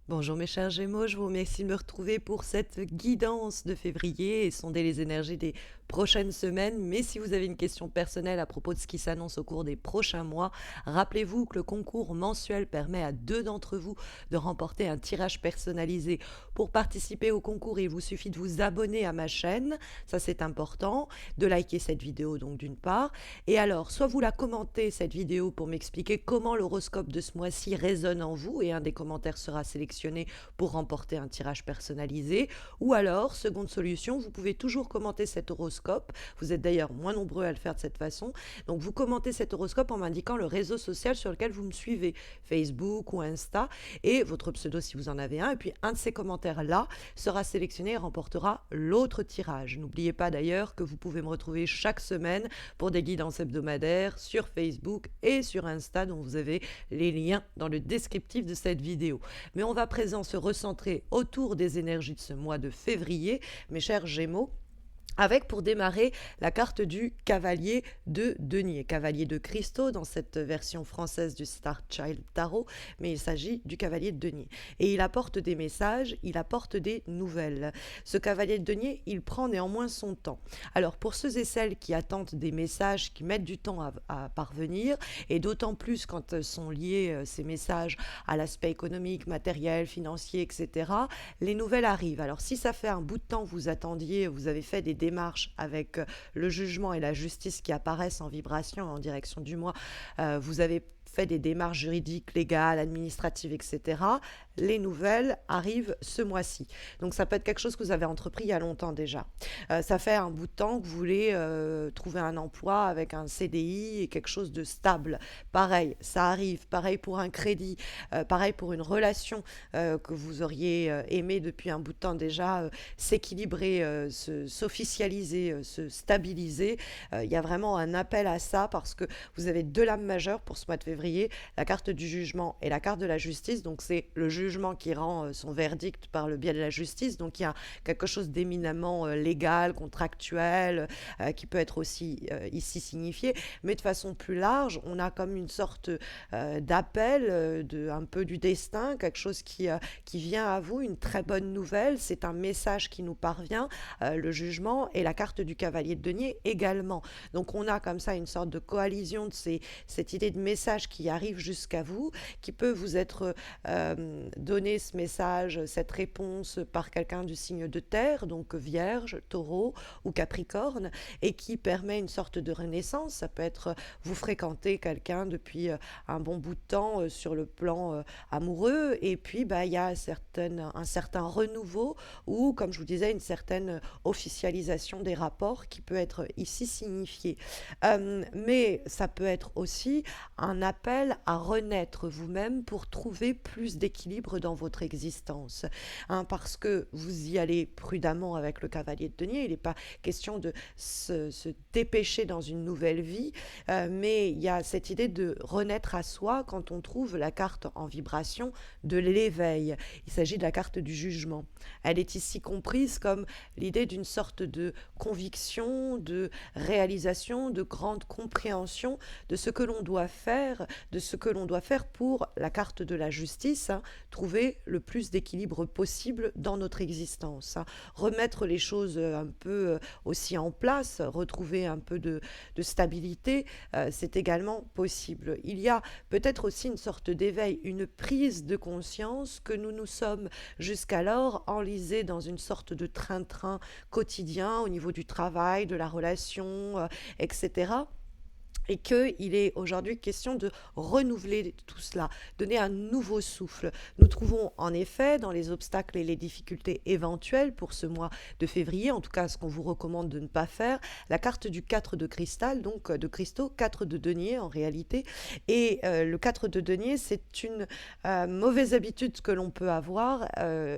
Bonjour mes chers Gémeaux, je vous remercie de me retrouver pour cette guidance de février et sonder les énergies des prochaines semaines. Mais si vous avez une question personnelle à propos de ce qui s'annonce au cours des prochains mois, rappelez-vous que le concours mensuel permet à deux d'entre vous de remporter un tirage personnalisé. Pour participer au concours, il vous suffit de vous abonner à ma chaîne, ça c'est important, de liker cette vidéo donc d'une part. Et alors, soit vous la commentez cette vidéo pour m'expliquer comment l'horoscope de ce mois-ci résonne en vous et un des commentaires sera sélectionné pour remporter un tirage personnalisé. Ou alors, seconde solution, vous pouvez toujours commenter cet horoscope. Vous êtes d'ailleurs moins nombreux à le faire de cette façon. Donc, vous commentez cet horoscope en m'indiquant le réseau social sur lequel vous me suivez, Facebook ou Insta, et votre pseudo si vous en avez un. Et puis, un de ces commentaires-là sera sélectionné et remportera l'autre tirage. N'oubliez pas d'ailleurs que vous pouvez me retrouver chaque semaine pour des guidances hebdomadaires sur Facebook et sur Insta, dont vous avez les liens dans le descriptif de cette vidéo. Mais on va à présent se recentrer autour des énergies de ce mois de février, mes chers Gémeaux, avec pour démarrer la carte du cavalier de denier, cavalier de cristaux dans cette version française du Star Child Tarot, mais il s'agit du cavalier de denier. Et il apporte des messages, il apporte des nouvelles. Ce cavalier de denier, il prend néanmoins son temps. Alors pour ceux et celles qui attendent des messages qui mettent du temps à parvenir, et d'autant plus quand sont liés ces messages à l'aspect économique, matériel, financier, etc., les nouvelles arrivent. Alors si ça fait un bout de temps que vous attendiez, vous avez fait des démarches avec le jugement et la justice qui apparaissent en vibration en direction du mois, vous avez fait des démarches juridiques, légales, administratives, etc., les nouvelles arrivent ce mois-ci. Donc ça peut être quelque chose que vous avez entrepris il y a longtemps déjà. Ça fait un bout de temps que vous voulez trouver un emploi avec un CDI et quelque chose de stable. Pareil, ça arrive. Pareil pour un crédit. Pareil pour une relation que vous auriez aimée depuis un bout de temps déjà s'équilibrer, s'officialiser, se stabiliser. Il y a vraiment un appel à ça parce que vous avez deux lames majeures pour ce mois de février, la carte du jugement et la carte de la justice. Donc c'est le jugement qui rend son verdict par le biais de la justice. Donc il y a quelque chose d'éminemment légal, contractuel, qui peut être aussi ici signifié. Mais de façon plus large, on a comme une sorte d'appel, un peu du destin, quelque chose qui vient à vous, une très bonne nouvelle. C'est un message qui nous parvient, le jugement et la carte du cavalier de denier également. Donc on a comme ça une sorte de coalition de cette idée de message qui arrive jusqu'à vous, qui peut vous être donné ce message, cette réponse par quelqu'un du signe de terre, donc Vierge, Taureau ou Capricorne, et qui permet une sorte de renaissance. Ça peut être vous fréquentez quelqu'un depuis un bon bout de temps sur le plan amoureux, et puis il y a un certain renouveau ou, comme je vous disais, une certaine officialisation des rapports qui peut être ici signifiée. Mais ça peut être aussi un appel à renaître vous-même pour trouver plus d'équilibre dans votre existence. Hein, parce que vous y allez prudemment avec le cavalier de denier, il n'est pas question de se dépêcher dans une nouvelle vie, mais il y a cette idée de renaître à soi quand on trouve la carte en vibration de l'éveil. Il s'agit de la carte du jugement. Elle est ici comprise comme l'idée d'une sorte de conviction, de réalisation, de grande compréhension de ce que l'on doit faire, pour la carte de la justice, hein, trouver le plus d'équilibre possible dans notre existence, hein. Remettre les choses un peu aussi en place, retrouver un peu de stabilité, c'est également possible. Il y a peut-être aussi une sorte d'éveil, une prise de conscience que nous nous sommes jusqu'alors enlisés dans une sorte de train-train quotidien au niveau du travail, de la relation, etc., et qu'il est aujourd'hui question de renouveler tout cela, donner un nouveau souffle. Nous trouvons en effet dans les obstacles et les difficultés éventuelles pour ce mois de février, en tout cas ce qu'on vous recommande de ne pas faire, la carte du 4 de cristal, donc de cristaux, 4 de denier en réalité, et le 4 de denier c'est une mauvaise habitude que l'on peut avoir,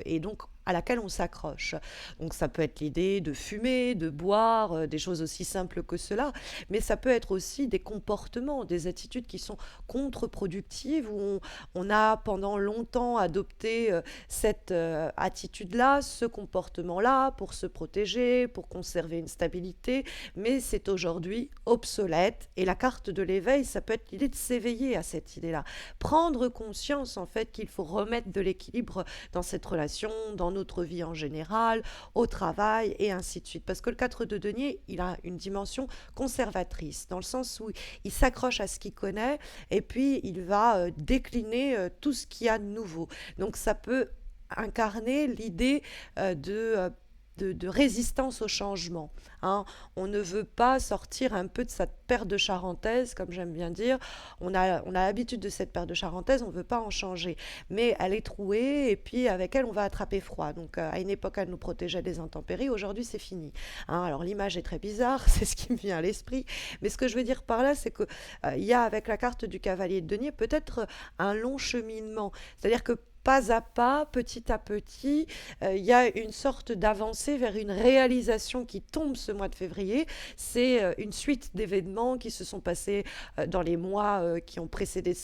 et donc à laquelle on s'accroche. Donc ça peut être l'idée de fumer, de boire, des choses aussi simples que cela, mais ça peut être aussi des comportements, des attitudes qui sont contre-productives, où on a pendant longtemps adopté cette attitude-là, ce comportement-là, pour se protéger, pour conserver une stabilité, mais c'est aujourd'hui obsolète. Et la carte de l'éveil, ça peut être l'idée de s'éveiller à cette idée-là. Prendre conscience, en fait, qu'il faut remettre de l'équilibre dans cette relation, dans notre vie en général, au travail, et ainsi de suite. Parce que le 4 de denier, il a une dimension conservatrice, dans le sens où il s'accroche à ce qu'il connaît, et puis il va décliner tout ce qu'il y a de nouveau. Donc ça peut incarner l'idée de résistance au changement. Hein. On ne veut pas sortir un peu de cette paire de charentaise, comme j'aime bien dire. On a l'habitude de cette paire de charentaise, on ne veut pas en changer. Mais elle est trouée et puis avec elle, on va attraper froid. Donc à une époque, elle nous protégeait des intempéries. Aujourd'hui, c'est fini. Hein. Alors l'image est très bizarre, c'est ce qui me vient à l'esprit. Mais ce que je veux dire par là, c'est que il y a avec la carte du cavalier de denier peut-être un long cheminement. C'est-à-dire que pas à pas, petit à petit, il y a une sorte d'avancée vers une réalisation qui tombe ce mois de février. C'est une suite d'événements qui se sont passés dans les mois qui ont précédé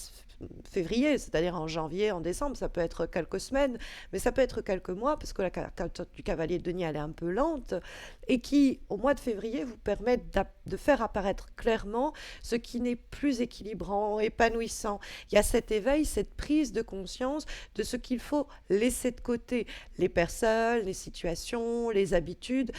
février, c'est-à-dire en janvier, en décembre, ça peut être quelques semaines, mais ça peut être quelques mois, parce que la carte du cavalier de denier, elle est un peu lente, et qui, au mois de février, vous permettent de faire apparaître clairement ce qui n'est plus équilibrant, épanouissant. Il y a cet éveil, cette prise de conscience de ce qu'il faut laisser de côté, les personnes, les situations, les habitudes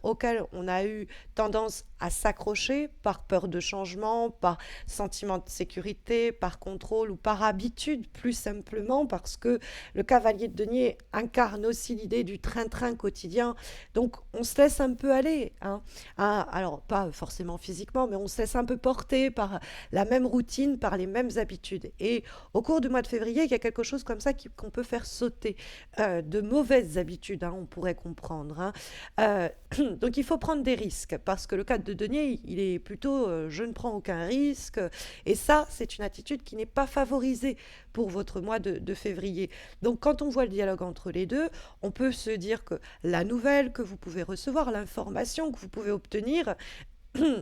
auxquelles on a eu tendance à s'accrocher par peur de changement, par sentiment de sécurité, par contrôle ou par habitude, plus simplement parce que le cavalier de denier incarne aussi l'idée du train-train quotidien. Donc on se laisse un peu aller, hein. Hein, alors pas forcément physiquement, mais on se laisse un peu porter par la même routine, par les mêmes habitudes. Et au cours du mois de février, il y a quelque chose comme ça qu'on peut faire sauter, de mauvaises habitudes, hein, on pourrait comprendre. Hein. Euh, donc il faut prendre des risques, parce que le cadre de denier, il est plutôt je ne prends aucun risque, et ça, c'est une attitude qui n'est pas favorisée pour votre mois de février. Donc quand on voit le dialogue entre les deux, on peut se dire que la nouvelle que vous pouvez recevoir, l'information que vous pouvez obtenir,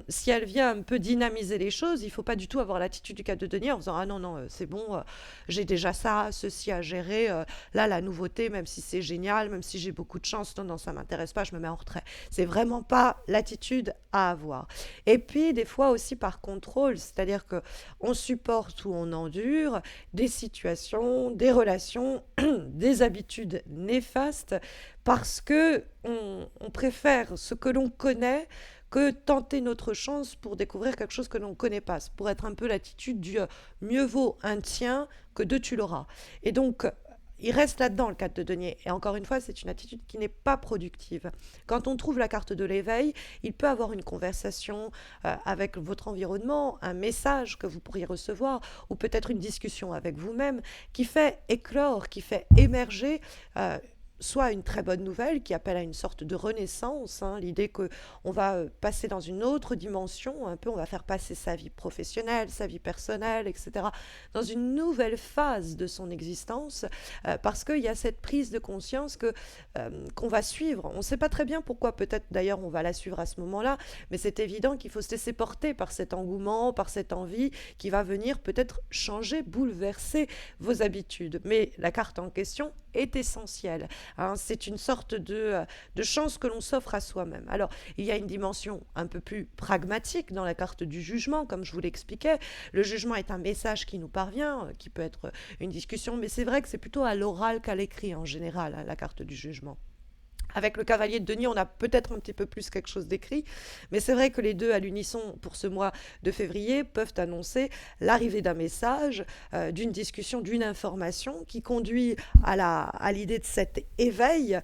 si elle vient un peu dynamiser les choses, il ne faut pas du tout avoir l'attitude du cadre de denier en faisant ah non, non, c'est bon, j'ai déjà ça, ceci à gérer, là, la nouveauté, même si c'est génial, même si j'ai beaucoup de chance, non, non, ça ne m'intéresse pas, je me mets en retrait. C'est vraiment pas l'attitude à avoir. Et puis, des fois aussi par contrôle, c'est-à-dire que on supporte ou on endure des situations, des relations, des habitudes néfastes parce que on préfère ce que l'on connaît que tenter notre chance pour découvrir quelque chose que l'on ne connaît pas. C'est pour être un peu l'attitude du mieux vaut un tien que deux tu l'auras. Et donc, il reste là-dedans le 4 de denier. Et encore une fois, c'est une attitude qui n'est pas productive. Quand on trouve la carte de l'éveil, il peut avoir une conversation avec votre environnement, un message que vous pourriez recevoir, ou peut-être une discussion avec vous-même qui fait éclore, qui fait émerger soit une très bonne nouvelle qui appelle à une sorte de renaissance, hein, l'idée qu'on va passer dans une autre dimension, un peu on va faire passer sa vie professionnelle, sa vie personnelle, etc., dans une nouvelle phase de son existence, parce qu'il y a cette prise de conscience qu'on va suivre. On ne sait pas très bien pourquoi, peut-être d'ailleurs on va la suivre à ce moment-là, mais c'est évident qu'il faut se laisser porter par cet engouement, par cette envie qui va venir peut-être changer, bouleverser vos habitudes. Mais la carte en question est essentielle. Hein, c'est une sorte de chance que l'on s'offre à soi-même. Alors, il y a une dimension un peu plus pragmatique dans la carte du jugement, comme je vous l'expliquais. Le jugement est un message qui nous parvient, qui peut être une discussion, mais c'est vrai que c'est plutôt à l'oral qu'à l'écrit en général, hein, la carte du jugement. Avec le cavalier de denier, on a peut-être un petit peu plus quelque chose d'écrit, mais c'est vrai que les deux à l'unisson pour ce mois de février peuvent annoncer l'arrivée d'un message, d'une discussion, d'une information qui conduit à l'idée de cet éveil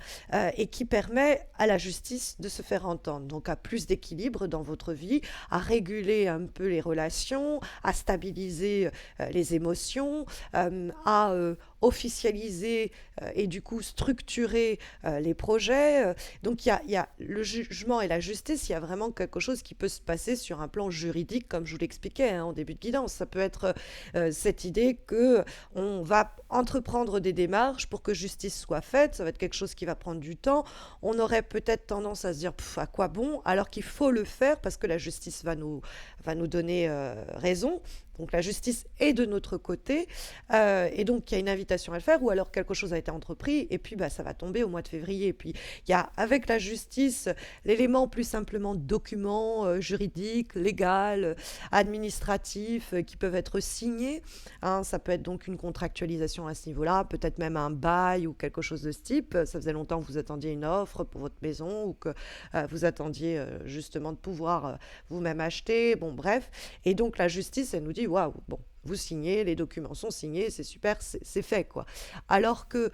et qui permet à la justice de se faire entendre, donc à plus d'équilibre dans votre vie, à réguler un peu les relations, à stabiliser les émotions, à officialiser et du coup structurer les projets. Donc il y a le jugement et la justice, il y a vraiment quelque chose qui peut se passer sur un plan juridique, comme je vous l'expliquais hein, en début de guidance. Ça peut être cette idée que on va entreprendre des démarches pour que justice soit faite. Ça va être quelque chose qui va prendre du temps. On aurait peut-être tendance à se dire à quoi bon, alors qu'il faut le faire parce que la justice va nous donner raison. Donc la justice est de notre côté et donc il y a une invitation à le faire ou alors quelque chose a été entrepris et puis bah, ça va tomber au mois de février. Et puis il y a avec la justice l'élément plus simplement documents juridiques, légal, administratifs qui peuvent être signés. Hein, ça peut être donc une contractualisation à ce niveau-là, peut-être même un bail ou quelque chose de ce type. Ça faisait longtemps que vous attendiez une offre pour votre maison ou que vous attendiez justement de pouvoir vous-même acheter. Bon bref. Et donc la justice, elle nous dit waouh, bon, vous signez, les documents sont signés, c'est super, c'est fait quoi. Alors que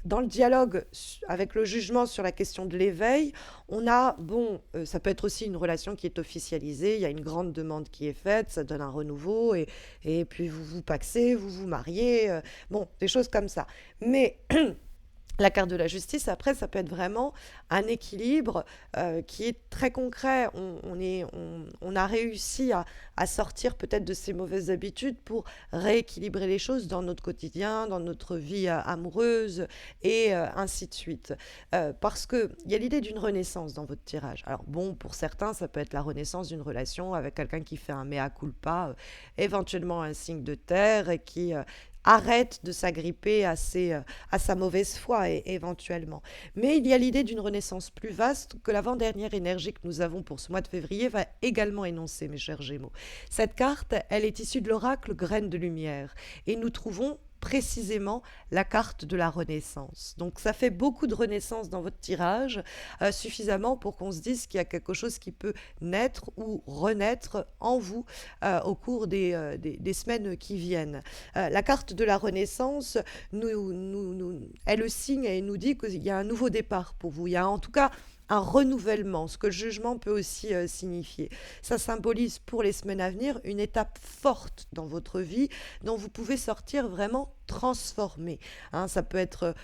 dans le dialogue avec le jugement sur la question de l'éveil, on a, bon, ça peut être aussi une relation qui est officialisée, il y a une grande demande qui est faite, ça donne un renouveau, et puis vous vous pacsez, vous vous mariez, bon, des choses comme ça. Mais la carte de la justice, après, ça peut être vraiment un équilibre qui est très concret. On a réussi à sortir peut-être de ces mauvaises habitudes pour rééquilibrer les choses dans notre quotidien, dans notre vie amoureuse et ainsi de suite. Parce qu'il y a l'idée d'une renaissance dans votre tirage. Alors bon, pour certains, ça peut être la renaissance d'une relation avec quelqu'un qui fait un mea culpa, éventuellement un signe de terre et qui arrête de s'agripper à sa mauvaise foi éventuellement. Mais il y a l'idée d'une renaissance plus vaste que l'avant-dernière énergie que nous avons pour ce mois de février va également énoncer, mes chers Gémeaux. Cette carte, elle est issue de l'oracle Graine de Lumière et nous trouvons précisément la carte de la renaissance. Donc ça fait beaucoup de renaissance dans votre tirage, suffisamment pour qu'on se dise qu'il y a quelque chose qui peut naître ou renaître en vous au cours des semaines qui viennent. La carte de la renaissance, elle le signe et nous dit qu'il y a un nouveau départ pour vous. Il y a en tout cas un renouvellement, ce que le jugement peut aussi signifier. Ça symbolise pour les semaines à venir une étape forte dans votre vie dont vous pouvez sortir vraiment transformé. Hein, ça peut être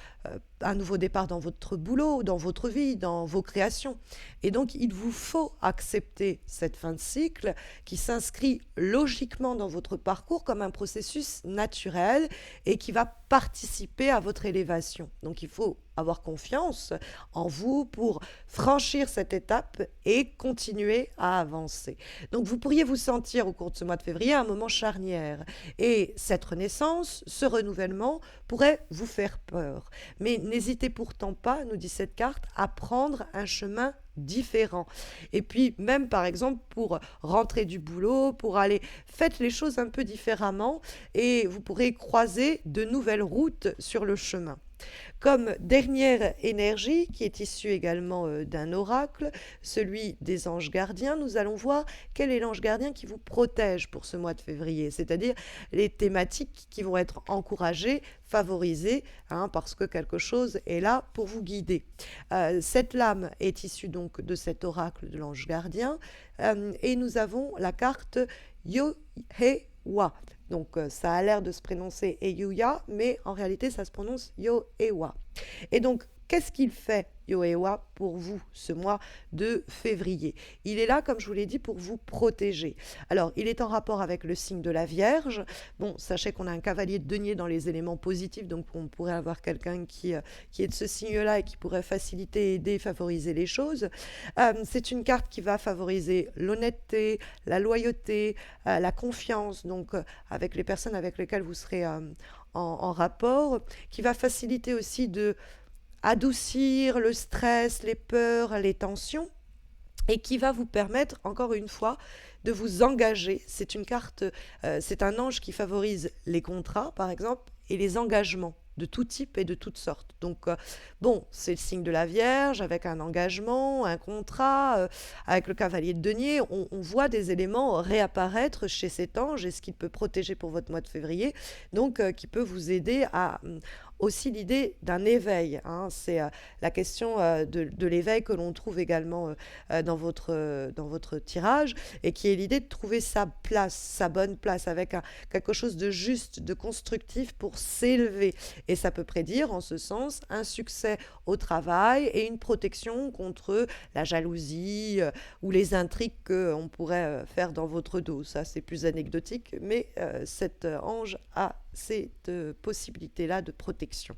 un nouveau départ dans votre boulot, dans votre vie, dans vos créations. Et donc, il vous faut accepter cette fin de cycle qui s'inscrit logiquement dans votre parcours comme un processus naturel et qui va participer à votre élévation. Donc, il faut avoir confiance en vous pour franchir cette étape et continuer à avancer. Donc, vous pourriez vous sentir au cours de ce mois de février à un moment charnière. Et cette renaissance, ce renouvellement pourrait vous faire peur. Mais n'hésitez pourtant pas, nous dit cette carte, à prendre un chemin différent. Et puis même par exemple pour rentrer du boulot, pour aller, faites les choses un peu différemment et vous pourrez croiser de nouvelles routes sur le chemin. Comme dernière énergie, qui est issue également d'un oracle, celui des anges gardiens, nous allons voir quel est l'ange gardien qui vous protège pour ce mois de février, c'est-à-dire les thématiques qui vont être encouragées, favorisées, hein, parce que quelque chose est là pour vous guider. Cette lame est issue donc de cet oracle de l'ange gardien, et nous avons la carte Yo-He-Wa. Donc ça a l'air de se prononcer Eyuya, mais en réalité ça se prononce Yo-Ewa. Et donc qu'est-ce qu'il fait Yo-Ewa pour vous ce mois de février? Il est là, comme je vous l'ai dit, pour vous protéger. Alors il est en rapport avec le signe de la Vierge. Bon, sachez qu'on a un cavalier de denier dans les éléments positifs, donc on pourrait avoir quelqu'un qui est de ce signe-là et qui pourrait faciliter, aider, favoriser les choses. C'est une carte qui va favoriser l'honnêteté, la loyauté, la confiance, donc avec les personnes avec lesquelles vous serez en rapport, qui va faciliter aussi de adoucir le stress, les peurs, les tensions, et qui va vous permettre, encore une fois, de vous engager. C'est une carte, c'est un ange qui favorise les contrats, par exemple, et les engagements de tout type et de toutes sortes. Donc, bon, c'est le signe de la Vierge, avec un engagement, un contrat, avec le cavalier de denier, on voit des éléments réapparaître chez cet ange et ce qu'il peut protéger pour votre mois de février, donc qui peut vous aider à aussi l'idée d'un éveil, hein. C'est la question de l'éveil que l'on trouve également dans votre tirage et qui est l'idée de trouver sa place, sa bonne place avec quelque chose de juste, de constructif pour s'élever. Et ça peut prédire en ce sens un succès au travail et une protection contre la jalousie ou les intrigues qu'on pourrait faire dans votre dos. Ça, c'est plus anecdotique, mais cet ange a cette possibilité-là de protection.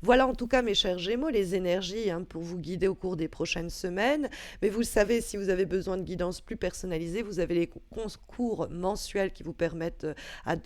Voilà en tout cas mes chers Gémeaux, les énergies hein, pour vous guider au cours des prochaines semaines. Mais vous le savez, si vous avez besoin de guidance plus personnalisée, vous avez les concours mensuels qui vous permettent,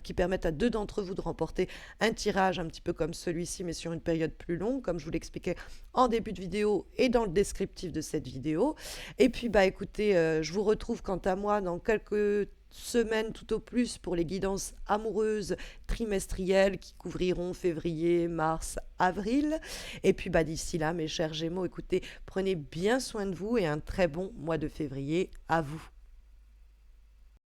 qui permettent à deux d'entre vous de remporter un tirage un petit peu comme celui-ci, mais sur une période plus longue, comme je vous l'expliquais en début de vidéo et dans le descriptif de cette vidéo. Et puis bah écoutez, je vous retrouve quant à moi dans quelques semaines tout au plus pour les guidances amoureuses trimestrielles qui couvriront février, mars, avril. Et puis bah, d'ici là, mes chers Gémeaux, écoutez, prenez bien soin de vous et un très bon mois de février à vous.